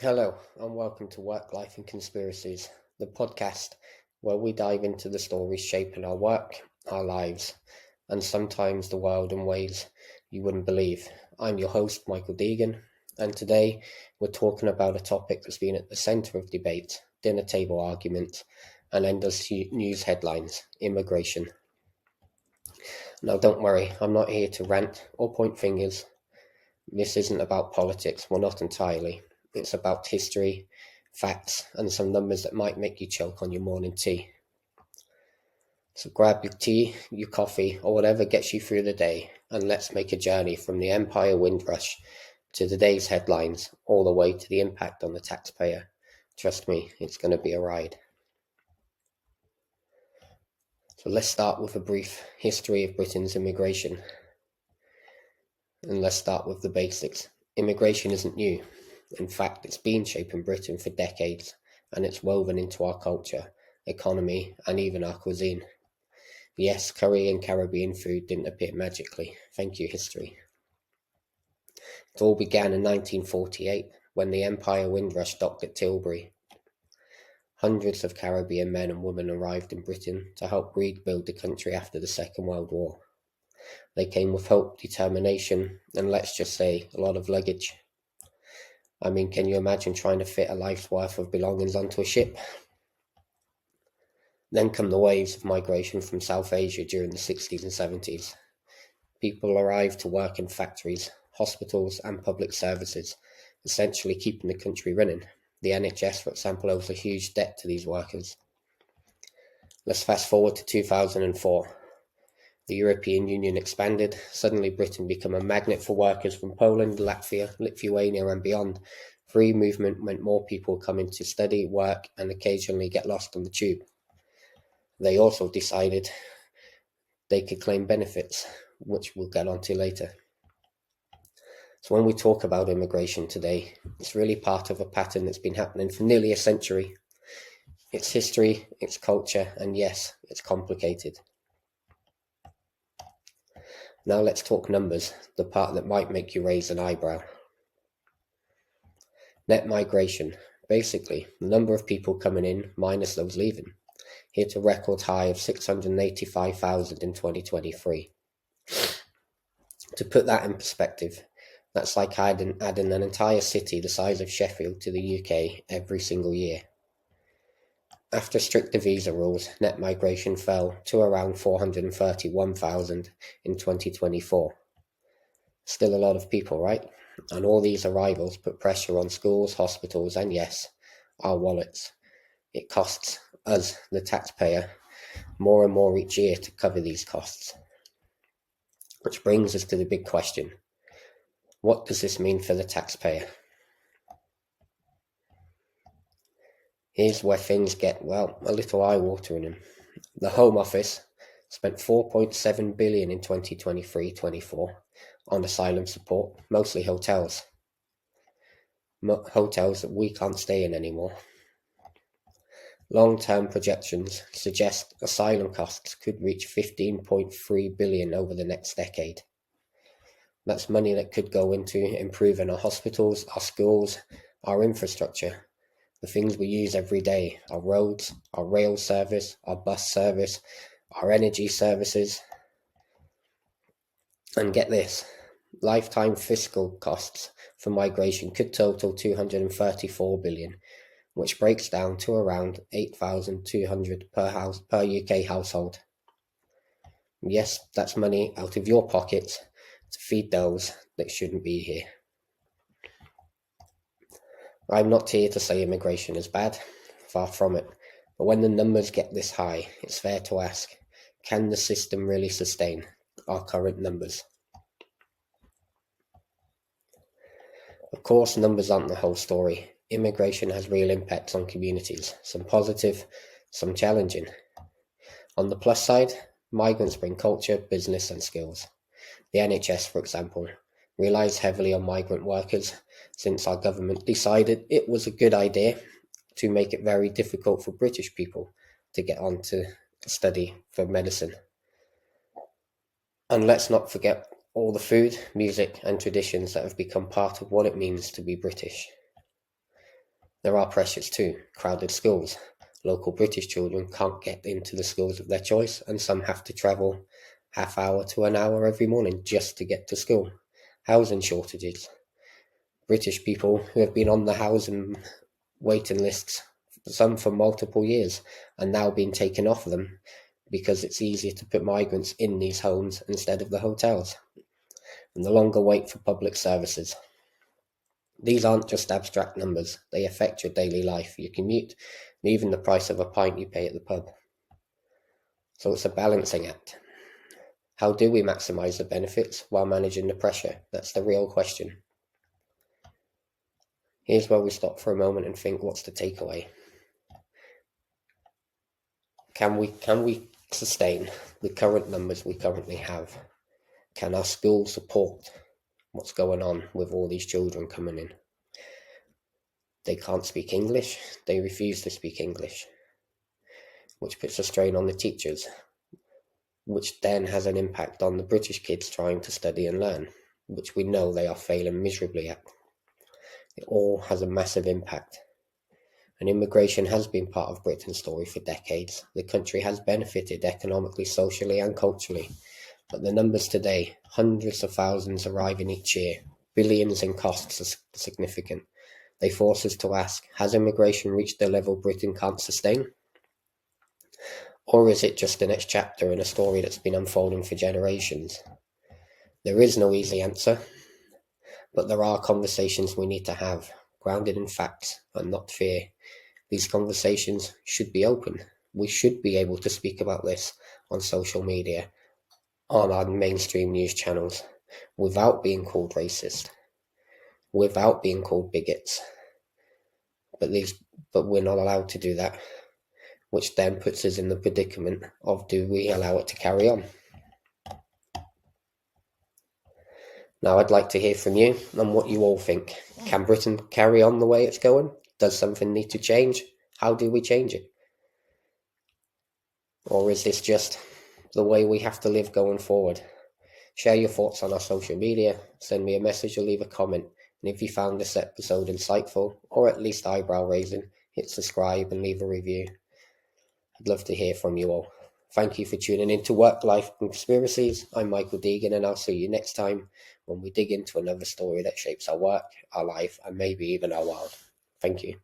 Hello, and welcome to Work, Life and Conspiracies, the podcast where we dive into the stories shaping our work, our lives, and sometimes the world in ways you wouldn't believe. I'm your host, Michael Deegan, and today we're talking about a topic that's been at the centre of debate, dinner table arguments, and endless news headlines: immigration. Now, don't worry, I'm not here to rant or point fingers. This isn't about politics, well, not entirely. It's about history, facts, and some numbers that might make you choke on your morning tea. So grab your tea, your coffee, or whatever gets you through the day, and let's make a journey from the Empire Windrush to today's headlines, all the way to the impact on the taxpayer. Trust me, it's going to be a ride. So let's start with a brief history of Britain's immigration. And let's start with the basics. Immigration isn't new. In fact, it's been shaping Britain for decades, and it's woven into our culture, economy, and even our cuisine. Yes, curry and Caribbean food didn't appear magically. Thank you, history. It all began in 1948, when the Empire Windrush docked at Tilbury. Hundreds of Caribbean men and women arrived in Britain to help rebuild the country after the Second World War. They came with hope, determination, and let's just say, a lot of luggage. I mean, can you imagine trying to fit a life's worth of belongings onto a ship? Then come the waves of migration from South Asia during the 60s and 70s. People arrived to work in factories, hospitals, and public services, essentially keeping the country running. The NHS, for example, owes a huge debt to these workers. Let's fast forward to 2004. The European Union expanded. Suddenly Britain became a magnet for workers from Poland, Latvia, Lithuania and beyond. Free movement meant more people coming to study, work and occasionally get lost on the tube. They also decided they could claim benefits, which we'll get onto later. So when we talk about immigration today, it's really part of a pattern that's been happening for nearly a century. It's history, it's culture, and yes, it's complicated. Now let's talk numbers, the part that might make you raise an eyebrow. Net migration. Basically, the number of people coming in minus those leaving. Hit a record high of 685,000 in 2023. To put that in perspective, that's like adding an entire city the size of Sheffield to the UK every single year. After stricter visa rules, net migration fell to around 431,000 in 2024. Still a lot of people, right? And all these arrivals put pressure on schools, hospitals, and yes, our wallets. It costs us, the taxpayer, more and more each year to cover these costs. Which brings us to the big question. What does this mean for the taxpayer? Here's where things get, well, a little eye-watering. The Home Office spent 4.7 billion in 2023-24 on asylum support, mostly hotels. Hotels that we can't stay in anymore. Long-term projections suggest asylum costs could reach 15.3 billion over the next decade. That's money that could go into improving our hospitals, our schools, our infrastructure, the things we use every day, our roads, our rail service, our bus service, our energy services. And get this, lifetime fiscal costs for migration could total 234 billion, which breaks down to around 8,200 per UK household. Yes, that's money out of your pockets to feed those that shouldn't be here. I'm not here to say immigration is bad, far from it, but when the numbers get this high, it's fair to ask, can the system really sustain our current numbers? Of course, numbers aren't the whole story. Immigration has real impacts on communities, some positive, some challenging. On the plus side, migrants bring culture, business and skills. The NHS, for example, relies heavily on migrant workers since our government decided it was a good idea to make it very difficult for British people to get on to study for medicine. And let's not forget all the food, music and traditions that have become part of what it means to be British. There are pressures too: crowded schools. Local British children can't get into the schools of their choice, and some have to travel half hour to an hour every morning just to get to school. Housing shortages. British people who have been on the housing waiting lists, some for multiple years, are now being taken off them because it's easier to put migrants in these homes instead of the hotels. And the longer wait for public services. These aren't just abstract numbers, they affect your daily life, your commute, and even the price of a pint you pay at the pub. So it's a balancing act. How do we maximise the benefits while managing the pressure? That's the real question. Here's where we stop for a moment and think, what's the takeaway? Can we sustain the current numbers we currently have? Can our school support what's going on with all these children coming in? They can't speak English, they refuse to speak English, which puts a strain on the teachers, which then has an impact on the British kids trying to study and learn, which we know they are failing miserably at. It all has a massive impact. And immigration has been part of Britain's story for decades. The country has benefited economically, socially and culturally. But the numbers today, hundreds of thousands arriving each year, billions in costs, are significant. They force us to ask, has immigration reached the level Britain can't sustain? Or is it just the next chapter in a story that's been unfolding for generations? There is no easy answer, but there are conversations we need to have, grounded in facts and not fear. These conversations should be open. We should be able to speak about this on social media, on our mainstream news channels, without being called racist, without being called bigots. But we're not allowed to do that, which then puts us in the predicament of, do we allow it to carry on? Now I'd like to hear from you and what you all think. Can Britain carry on the way it's going? Does something need to change? How do we change it? Or is this just the way we have to live going forward? Share your thoughts on our social media, send me a message or leave a comment. And if you found this episode insightful, or at least eyebrow raising, hit subscribe and leave a review. I'd love to hear from you all. Thank you for tuning in to Work Life Conspiracies. I'm Michael Deegan, and I'll see you next time when we dig into another story that shapes our work, our life, and maybe even our world. Thank you.